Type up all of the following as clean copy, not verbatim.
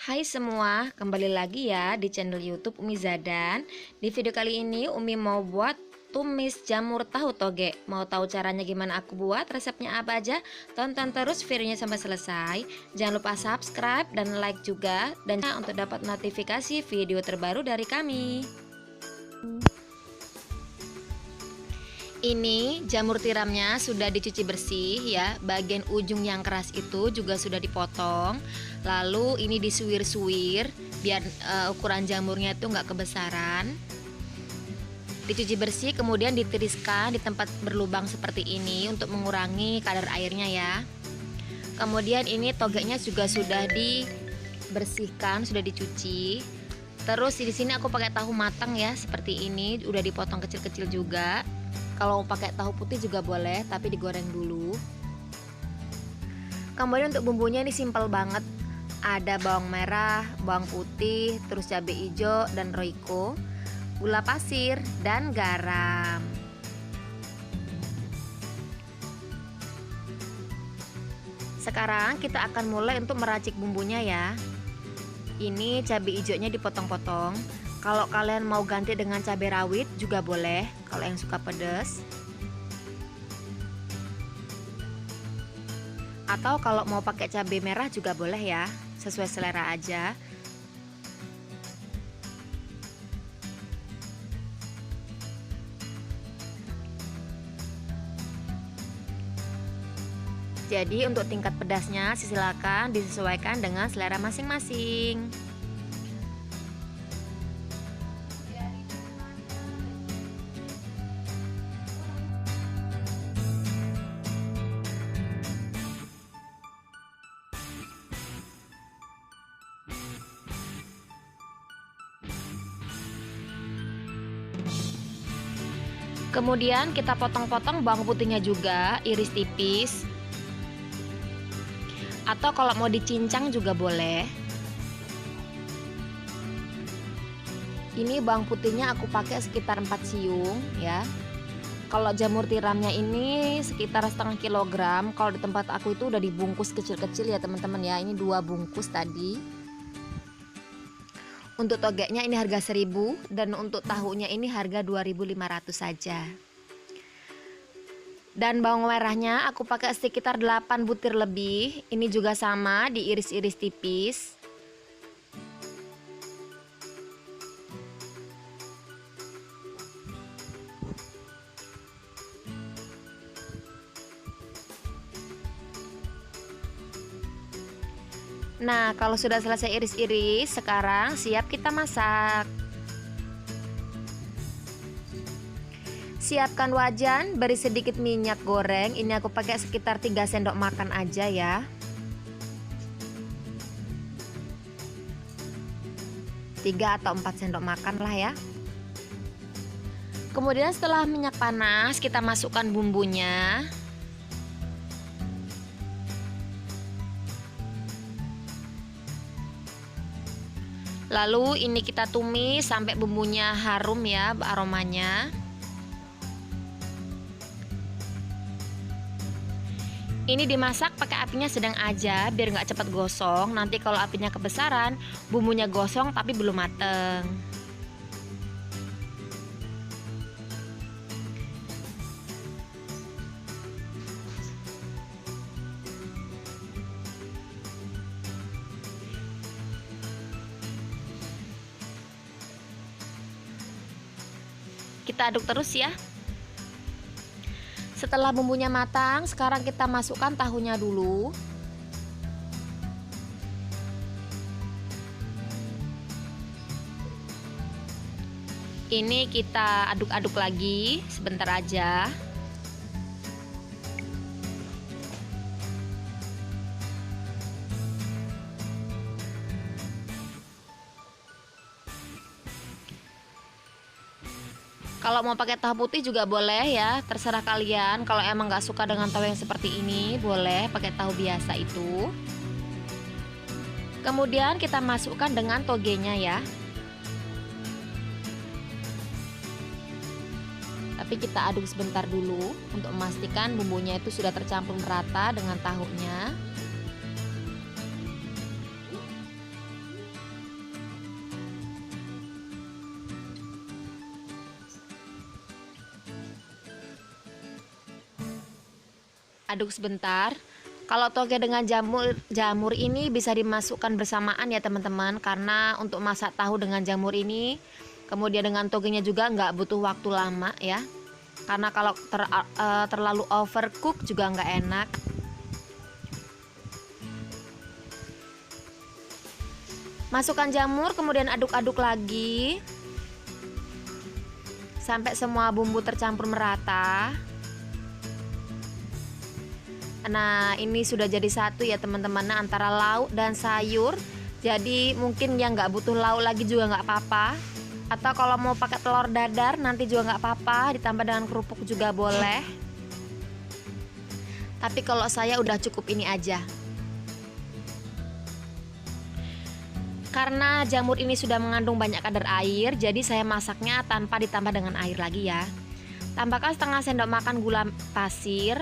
Hai semua, kembali lagi ya di channel YouTube Umi Zadan. Di video kali ini Umi mau buat tumis jamur tahu toge. Mau tahu caranya gimana aku buat, resepnya apa aja? Tonton terus videonya sampai selesai. Jangan lupa subscribe dan like juga, dan untuk dapat notifikasi video terbaru dari kami. Ini jamur tiramnya sudah dicuci bersih ya. Bagian ujung yang keras itu juga sudah dipotong. Lalu ini disuir-suir biar ukuran jamurnya itu nggak kebesaran. Dicuci bersih, kemudian ditiriskan di tempat berlubang seperti ini untuk mengurangi kadar airnya ya. Kemudian ini togenya juga sudah dibersihkan, sudah dicuci. Terus di sini aku pakai tahu matang ya, seperti ini, udah dipotong kecil-kecil juga. Kalau mau pakai tahu putih juga boleh, tapi digoreng dulu. Kemudian untuk bumbunya ini simpel banget. Ada bawang merah, bawang putih, terus cabai hijau dan roiko, gula pasir dan garam. Sekarang kita akan mulai untuk meracik bumbunya ya. Ini cabai hijaunya dipotong-potong. Kalau kalian mau ganti dengan cabai rawit juga boleh, kalau yang suka pedas. Atau kalau mau pakai cabai merah juga boleh ya, sesuai selera aja. Jadi untuk tingkat pedasnya silakan disesuaikan dengan selera masing-masing. Kemudian kita potong-potong bawang putihnya juga, iris tipis. Atau kalau mau dicincang juga boleh. Ini bawang putihnya aku pakai sekitar 4 siung ya. Kalau jamur tiramnya ini sekitar setengah kilogram. Kalau di tempat aku itu udah dibungkus kecil-kecil ya teman-teman ya. Ini 2 bungkus tadi. Untuk togenya ini harga 1000 dan untuk tahunya ini harga 2500 saja. Dan bawang merahnya aku pakai sekitar 8 butir lebih. Ini juga sama, diiris-iris tipis. Nah, kalau sudah selesai iris-iris, sekarang siap kita masak. Siapkan wajan, beri sedikit minyak goreng. Ini aku pakai sekitar 3 sendok makan aja ya. Tiga atau 4 sendok makan lah ya. Kemudian setelah minyak panas, kita masukkan bumbunya. Lalu ini kita tumis sampai bumbunya harum ya, aromanya. Ini dimasak pakai apinya sedang aja biar nggak cepat gosong. Nanti kalau apinya kebesaran, bumbunya gosong tapi belum mateng. Kita aduk terus ya. Setelah bumbunya matang, sekarang kita masukkan tahunya dulu. Ini kita aduk-aduk lagi sebentar aja. Kalau mau pakai tahu putih juga boleh ya, terserah kalian. Kalau emang nggak suka dengan tahu yang seperti ini, boleh pakai tahu biasa itu. Kemudian kita masukkan dengan togenya ya. Tapi kita aduk sebentar dulu untuk memastikan bumbunya itu sudah tercampur merata dengan tahunya. aduk sebentar. Kalau toge dengan jamur ini bisa dimasukkan bersamaan ya teman-teman, karena untuk masak tahu dengan jamur ini kemudian dengan togenya juga nggak butuh waktu lama ya, karena kalau terlalu overcook juga nggak enak. Masukkan jamur kemudian aduk-aduk lagi sampai semua bumbu tercampur merata. Nah, ini sudah jadi satu ya teman-teman, antara lauk dan sayur. Jadi mungkin yang nggak butuh lauk lagi juga nggak apa-apa. Atau kalau mau pakai telur dadar nanti juga nggak apa-apa, ditambah dengan kerupuk juga boleh. Tapi kalau saya udah cukup ini aja. Karena jamur ini sudah mengandung banyak kadar air, jadi saya masaknya tanpa ditambah dengan air lagi ya. Tambahkan setengah sendok makan gula pasir.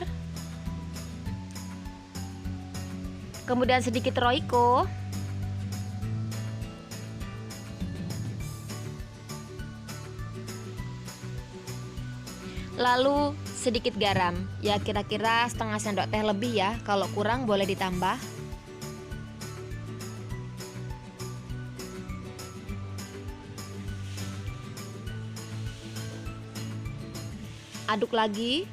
Kemudian sedikit roiko. Lalu sedikit garam, ya kira-kira setengah sendok teh lebih ya, kalau kurang boleh ditambah. Aduk lagi.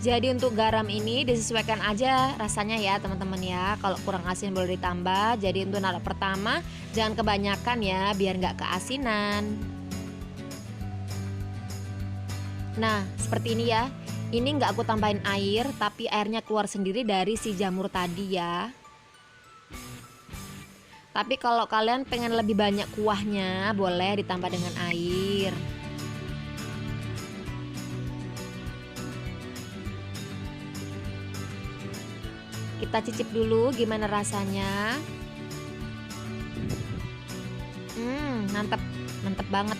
Jadi untuk garam ini disesuaikan aja rasanya ya teman-teman ya. Kalau kurang asin boleh ditambah. Jadi untuk naruh pertama jangan kebanyakan ya, biar nggak keasinan. Nah seperti ini ya. Ini nggak aku tambahin air, tapi airnya keluar sendiri dari si jamur tadi ya. Tapi kalau kalian pengen lebih banyak kuahnya, boleh ditambah dengan air. Kita cicip dulu gimana rasanya. Mantep, mantep banget.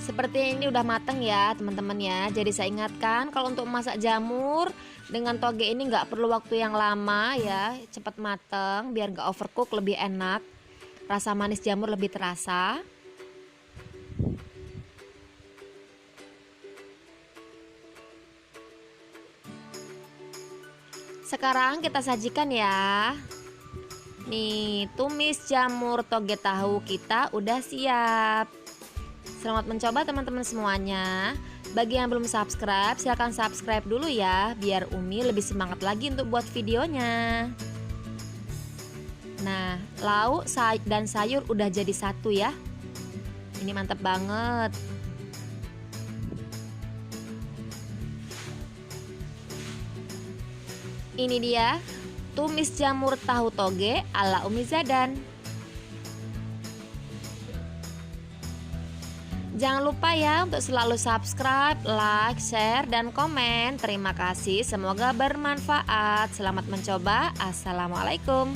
Seperti ini udah mateng ya teman-teman ya. Jadi saya ingatkan kalau untuk masak jamur dengan toge ini nggak perlu waktu yang lama ya, cepat mateng biar nggak overcook, lebih enak. Rasa manis jamur lebih terasa. Sekarang kita sajikan ya. Nih, tumis jamur toge tahu kita udah siap. Selamat mencoba teman-teman semuanya. Bagi yang belum subscribe, silahkan subscribe dulu ya, biar Umi lebih semangat lagi untuk buat videonya. Nah, lauk dan sayur udah jadi satu ya. Ini mantap banget. Ini dia tumis jamur tahu toge ala Umi Zadan. Jangan lupa ya untuk selalu subscribe, like, share, dan komen. Terima kasih, semoga bermanfaat. Selamat mencoba. Assalamualaikum.